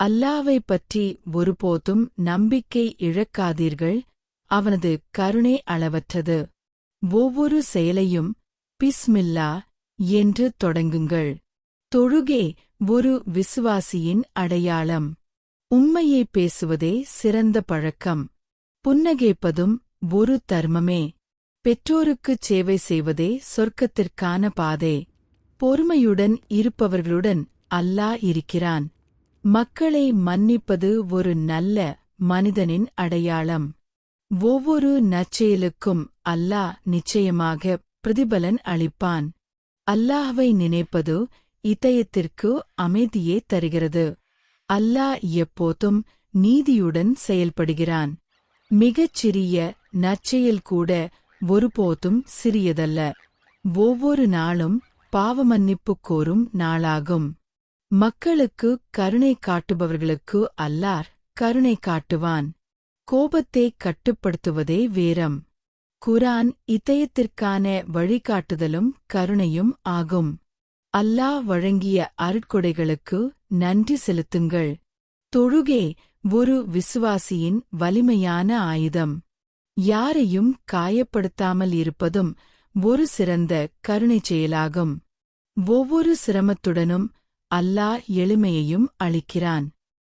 அல்லாஹ்வைப் பற்றி ஒருபோதும் நம்பிக்கை இழக்காதீர்கள், அவனது கருணை அளவற்றது. ஒவ்வொரு செயலையும் பிஸ்மில்லா என்று தொடங்குங்கள். தொழுகை ஒரு விசுவாசியின் அடையாளம். உண்மையை பேசுவதே சிறந்த பழக்கம். புன்னகைப்பதும் ஒரு தர்மமே. பெற்றோருக்குச் சேவை செய்வதே சொர்க்கத்திற்கான பாதை. பொறுமையுடன் இருப்பவர்களுடன் அல்லாஹ் இருக்கிறான். மக்களை மன்னிப்பது ஒரு நல்ல மனிதனின் அடையாளம். ஒவ்வொரு நற்செயலுக்கும் அல்லாஹ் நிச்சயமாக பிரதிபலன் அளிப்பான். அல்லாஹ்வை நினைப்பது இதயத்திற்கு அமைதியே தருகிறது. அல்லாஹ் எப்போதும் நீதியுடன் செயல்படுகிறான். மிகச் சிறிய நற்செயல் கூட ஒருபோதும் சிறியதல்ல. ஒவ்வொரு நாளும் பாவமன்னிப்பு கோரும் நாளாகும். மக்களுக்கு கருணை காட்டுபவர்களுக்கு அல்லாஹ் கருணை காட்டுவான். கோபத்தை கட்டுப்படுத்துவதே வீரம். குர்ஆன் இதயத்திற்கான வழிகாட்டுதலும் கருணையும் ஆகும். அல்லாஹ் வழங்கிய அருட்கொடைகளுக்கு நன்றி செலுத்துங்கள். தொழுகை ஒரு விசுவாசியின் வலிமையான ஆயுதம். யாரையும் காயப்படுத்தாமல் இருப்பதும் ஒரு சிறந்த கருணைச் செயலாகும். ஒவ்வொரு சிரமத்துடனும் அல்லாஹ் எளிமையையும் அளிக்கிறான்.